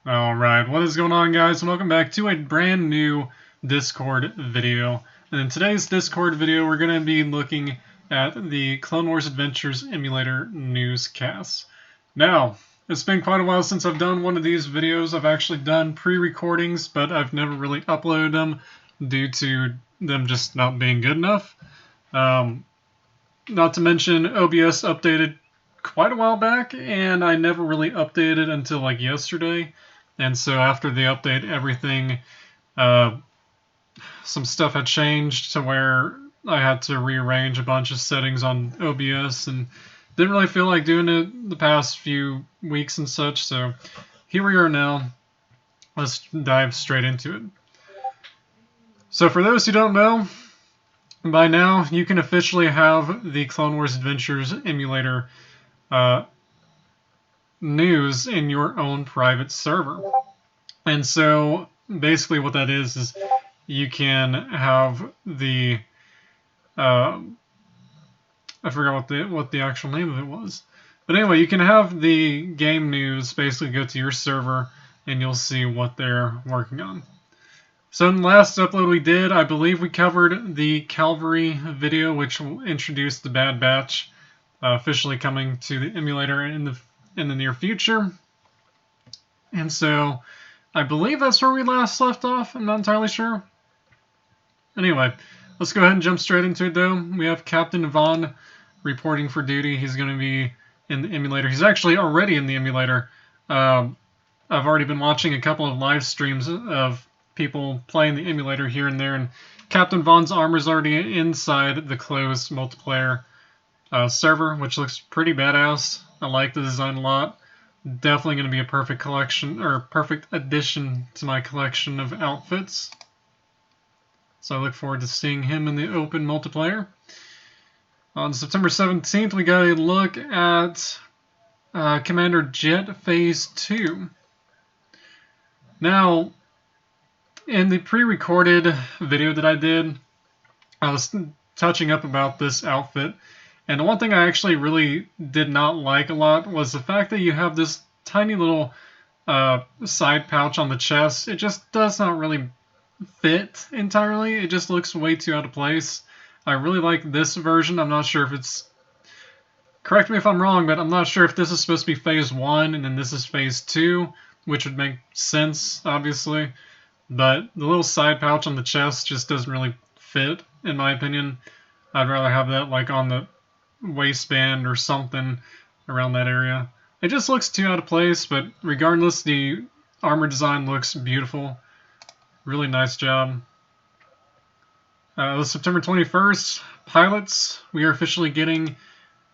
Alright, what is going on, guys, and welcome back to a brand new Discord video. And in today's Discord video, we're going to be looking at the Clone Wars Adventures Emulator newscast. Now, it's been quite a while since I've done one of these videos. I've actually done pre-recordings, but I've never really uploaded them due to them just not being good enough. Not to mention, OBS updated quite a while back, and I never really updated until like yesterday. And so after the update, everything, some stuff had changed to where I had to rearrange a bunch of settings on OBS, and didn't really feel like doing it the past few weeks and such. So here we are now. Let's dive straight into it. So for those who don't know, by now you can officially have the Clone Wars Adventures Emulator news in your own private server. And so basically what that is you can have the I forgot what the actual name of it was. But anyway, you can have the game news basically go to your server and you'll see what they're working on. So in the last upload we did, I believe we covered the Calvary video, which will introduce the Bad Batch, officially coming to the emulator in the near future. And so I believe that's where we last left off. I'm not entirely sure. Anyway, let's go ahead and jump straight into it, though. We have Captain Vaughn reporting for duty. He's going to be in the emulator. He's actually already in the emulator. I've already been watching a couple of live streams of people playing the emulator here and there, and Captain Vaughn's armor is already inside the closed multiplayer server, which looks pretty badass. I like the design a lot. Definitely going to be a perfect collection, or perfect addition to my collection of outfits. So I look forward to seeing him in the open multiplayer. On September 17th, we got a look at Commander Jet Phase 2. Now, in the pre-recorded video that I did, I was touching up about this outfit. And the one thing I actually really did not like a lot was the fact that you have this tiny little side pouch on the chest. It just does not really fit entirely. It just looks way too out of place. I really like this version. I'm not sure if it's... Correct me if I'm wrong, but I'm not sure if this is supposed to be Phase 1 and then this is Phase 2, which would make sense, obviously. But the little side pouch on the chest just doesn't really fit, in my opinion. I'd rather have that like on the waistband or something around that area. It just looks too out of place, but regardless, the armor design looks beautiful. Really nice job. September 21st, pilots. We are officially getting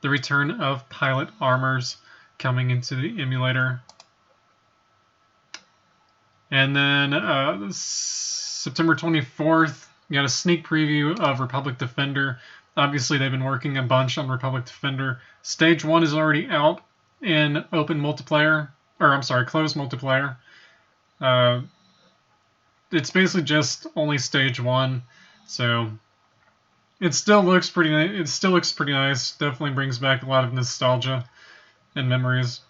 the return of pilot armors coming into the emulator. And then September 24th, we got a sneak preview of Republic Defender. Obviously, they've been working a bunch on Republic Defender. Stage 1 is already out in open multiplayer, or I'm sorry, closed multiplayer. It's basically just only Stage 1, so it still looks pretty nice. Definitely brings back a lot of nostalgia and memories.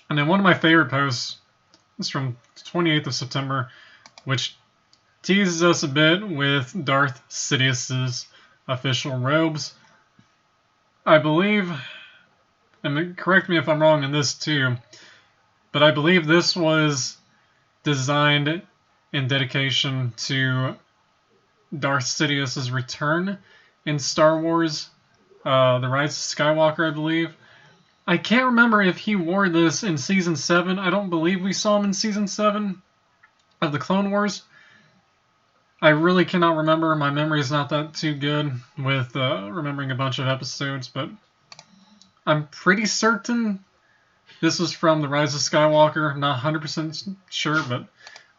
And then one of my favorite posts is from the 28th of September, which teases us a bit with Darth Sidious's official robes. I believe, and correct me if I'm wrong in this too, but I believe this was designed in dedication to Darth Sidious's return in Star Wars, The Rise of Skywalker, I believe. I can't remember if he wore this in Season 7. I don't believe we saw him in Season 7 of the Clone Wars. I really cannot remember. My memory is not that too good with remembering a bunch of episodes, but I'm pretty certain this was from The Rise of Skywalker. I'm not 100% sure, but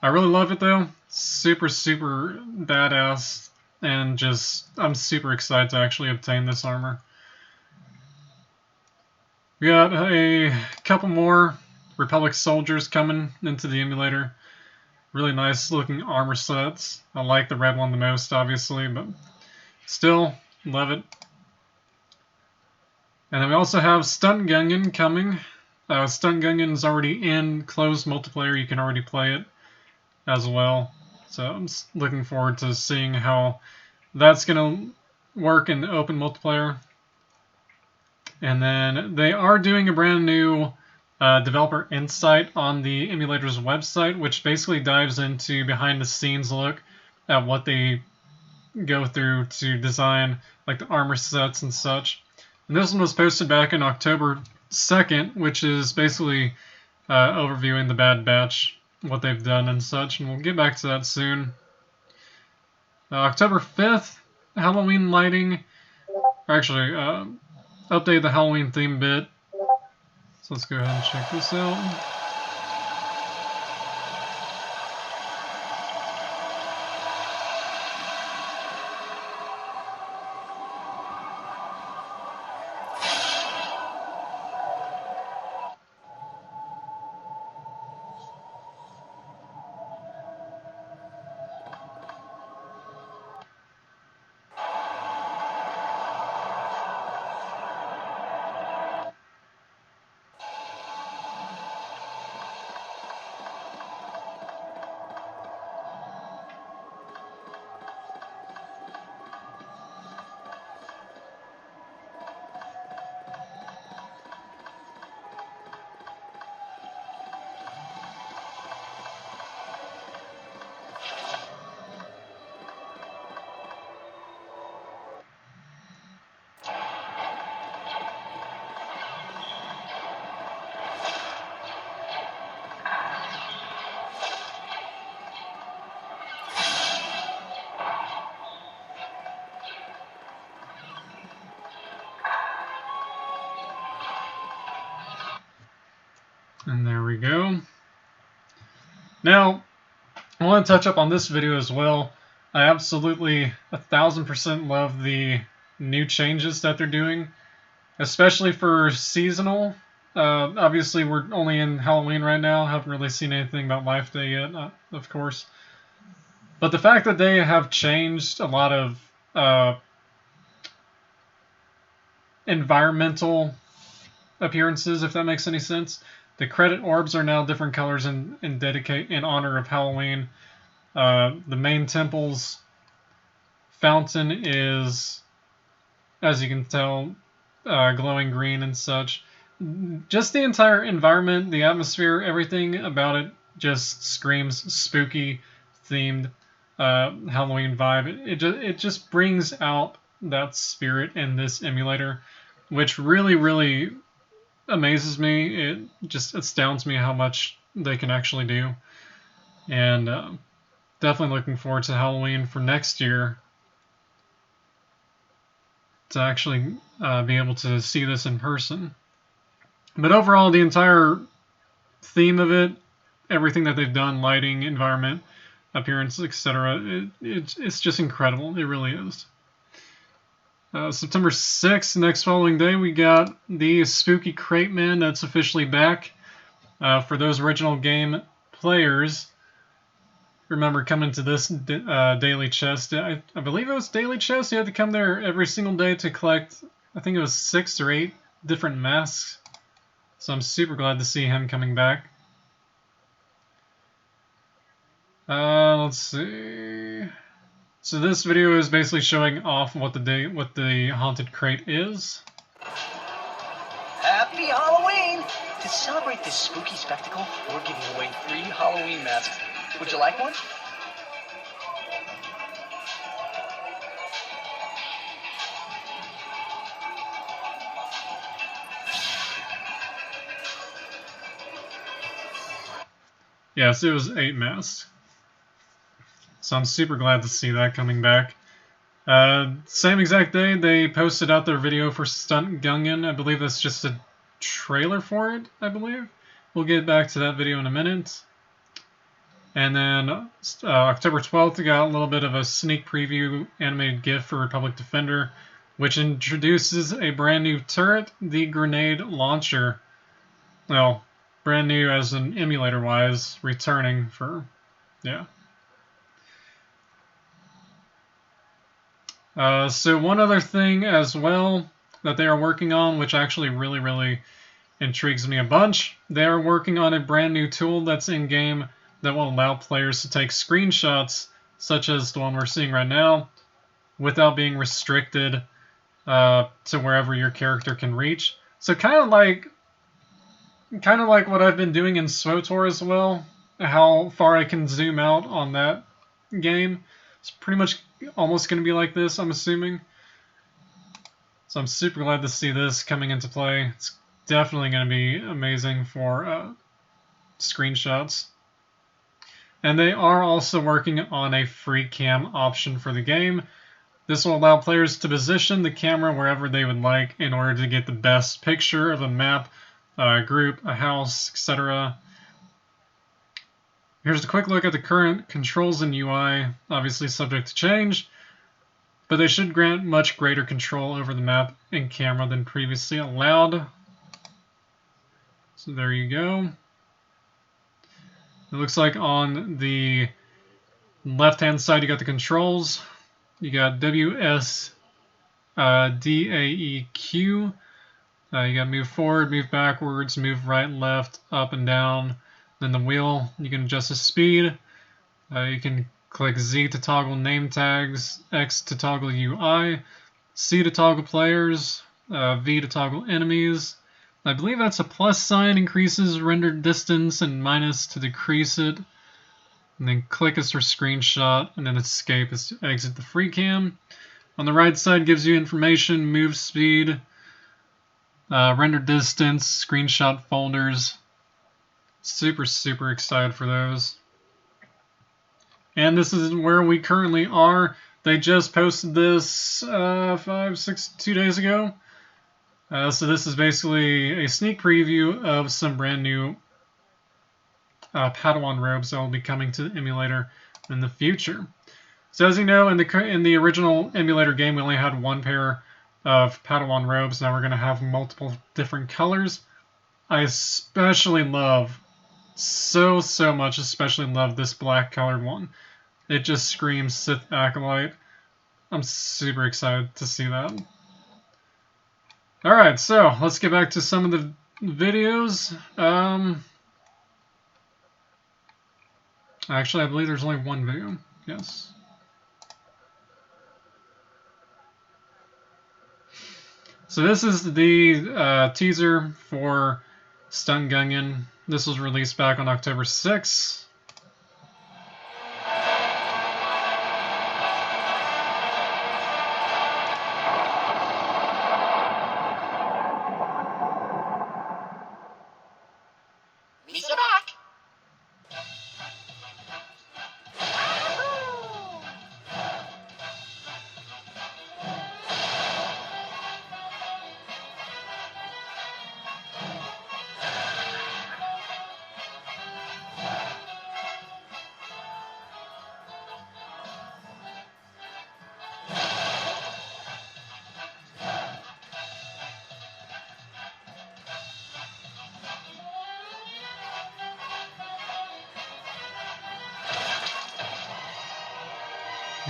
I really love it though. Super, super badass, and just I'm super excited to actually obtain this armor. We got a couple more Republic soldiers coming into the emulator. Really nice looking armor sets. I like the red one the most, obviously, but still love it. And then we also have Stunt Gungan coming Stunt Gungan is already in closed multiplayer. You can already play it as well. So I'm looking forward to seeing how that's going to work in the open multiplayer. And then they are doing a brand new developer insight on the emulator's website, which basically dives into behind the scenes look at what they go through to design like the armor sets and such. And this one was posted back in October 2nd, which is basically overviewing the Bad Batch, what they've done and such, and we'll get back to that soon. October 5th, Halloween lighting, or actually, update the Halloween theme bit. So let's go ahead and check this out. And there we go. Now, I want to touch up on this video as well. I absolutely 1000% love the new changes that they're doing, especially for seasonal. Obviously, we're only in Halloween right now. Haven't really seen anything about Life Day yet, of course. But the fact that they have changed a lot of environmental appearances, if that makes any sense. The credit orbs are now different colors in honor of Halloween. The main temple's fountain is, as you can tell, glowing green and such. Just the entire environment, the atmosphere, everything about it just screams spooky themed Halloween vibe. It just brings out that spirit in this emulator, which really amazes me. It just astounds me how much they can actually do. And definitely looking forward to Halloween for next year to actually be able to see this in person. But overall, the entire theme of it, everything that they've done, lighting, environment, appearance, etc., it's just incredible. It really is. September 6th, next following day, we got the Spooky Crate Man that's officially back. For those original game players, remember coming to this daily chest. I believe it was daily chest. You had to come there every single day to collect, I think it was 6 or 8 different masks. So I'm super glad to see him coming back. Let's see. So this video is basically showing off what the haunted crate is. Happy Halloween! To celebrate this spooky spectacle, we're giving away 3 Halloween masks. Would you like one? Yes, it was 8 masks. So I'm super glad to see that coming back. Same exact day, they posted out their video for Stunt Gungan. I believe that's just a trailer for it, I believe. We'll get back to that video in a minute. And then October 12th, we got a little bit of a sneak preview animated GIF for Republic Defender, which introduces a brand new turret, the grenade launcher. Well, brand new as an emulator-wise, returning for, yeah. So one other thing as well that they are working on, which actually really intrigues me a bunch. They are working on a brand new tool that's in-game that will allow players to take screenshots, such as the one we're seeing right now, without being restricted to wherever your character can reach. So kind of like what I've been doing in SWTOR as well, how far I can zoom out on that game. It's pretty much almost going to be like this, I'm assuming. So I'm super glad to see this coming into play. It's definitely going to be amazing for screenshots. And they are also working on a free cam option for the game. This will allow players to position the camera wherever they would like in order to get the best picture of a map, a group, a house, etc. Here's a quick look at the current controls in UI, obviously subject to change, but they should grant much greater control over the map and camera than previously allowed. So there you go. It looks like on the left-hand side you got the controls. You got WSDAEQ. You got move forward, move backwards, move right, left, up and down. Then the wheel, you can adjust the speed. You can click Z to toggle name tags, X to toggle UI, C to toggle players, V to toggle enemies. I believe that's a plus sign increases rendered distance and minus to decrease it. And then click is for screenshot, and then escape is to exit the free cam. On the right side gives you information, move speed, render distance, screenshot folders. Super, super excited for those. And this is where we currently are. They just posted this 2 days ago. So this is basically a sneak preview of some brand new Padawan robes that will be coming to the emulator in the future. So as you know, in the original emulator game, we only had one pair of Padawan robes. Now we're going to have multiple different colors. I especially love, so much, especially love this black colored one. It just screams Sith Acolyte. I'm super excited to see that. Alright, so let's get back to some of the videos. Actually, I believe there's only one video. Yes. So this is the teaser for Stun Gungan. This was released back on October 6th. Misa back!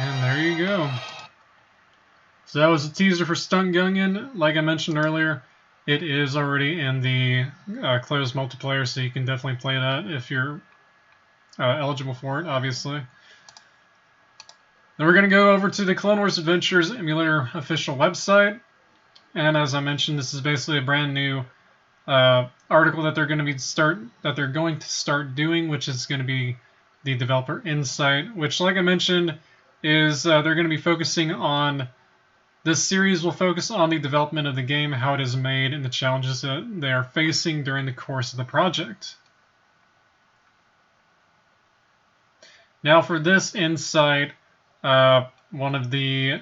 And there you go. So that was a teaser for Stun Gungan. Like I mentioned earlier, it is already in the closed multiplayer, so you can definitely play that if you're eligible for it, obviously. Then we're going to go over to the Clone Wars Adventures Emulator official website. And as I mentioned, this is basically a brand new article that they're going to start doing, which is going to be the developer insight, which, like I mentioned, is they're going to be focusing on. This series will focus on the development of the game, how it is made, and the challenges that they are facing during the course of the project. Now for this insight, one of the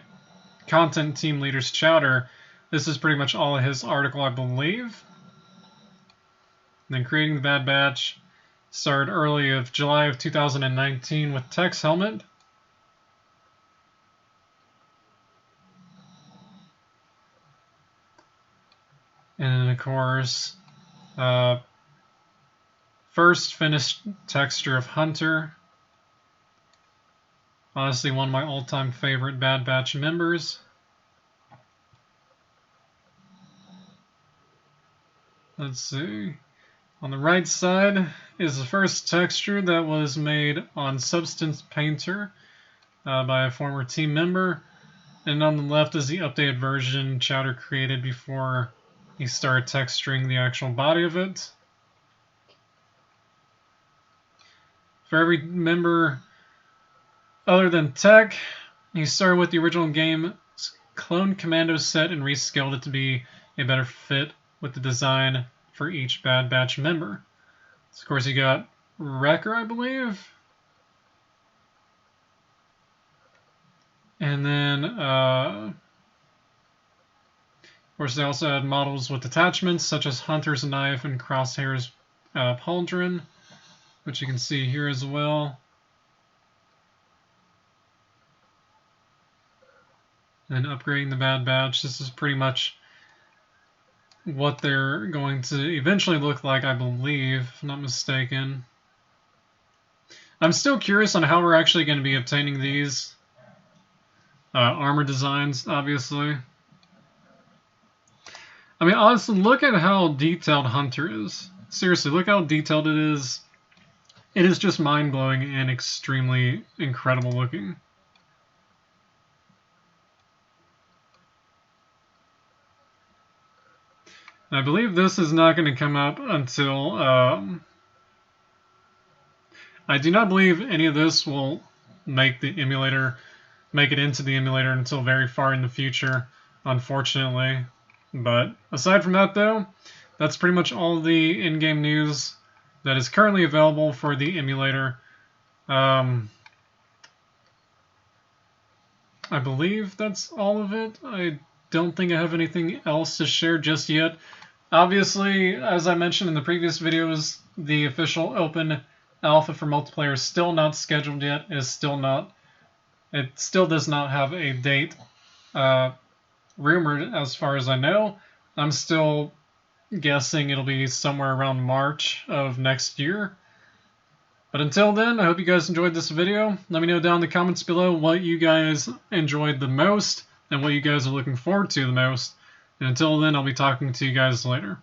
content team leaders, Chowder, this is pretty much all of his article, I believe. And then creating the Bad Batch started early of July of 2019 with Tex Helmet. And of course, first finished texture of Hunter. Honestly, one of my all-time favorite Bad Batch members. Let's see. On the right side is the first texture that was made on Substance Painter by a former team member. And on the left is the updated version Chowder created before he started texturing the actual body of it. For every member other than Tech, he started with the original game's Clone Commando set and rescaled it to be a better fit with the design for each Bad Batch member. So of course, you got Wrecker, I believe. And then, of course, they also had models with attachments such as Hunter's Knife and Crosshair's Pauldron, which you can see here as well. And upgrading the Bad Batch. This is pretty much what they're going to eventually look like, I believe, if I'm not mistaken. I'm still curious on how we're actually going to be obtaining these armor designs, obviously. I mean, honestly, look at how detailed Hunter is. Seriously, look how detailed it is. It is just mind-blowing and extremely incredible looking. I believe this is not going to come up until... I do not believe any of this will make the emulator, make it into the emulator until very far in the future, unfortunately. But aside from that, though, that's pretty much all the in-game news that is currently available for the emulator. I believe that's all of it. I don't think I have anything else to share just yet. Obviously, as I mentioned in the previous videos, the official open alpha for multiplayer is still not scheduled yet. It still does not have a date rumored as far as I know. I'm still guessing it'll be somewhere around March of next year. But until then, I hope you guys enjoyed this video. Let me know down in the comments below what you guys enjoyed the most and what you guys are looking forward to the most. And until then, I'll be talking to you guys later.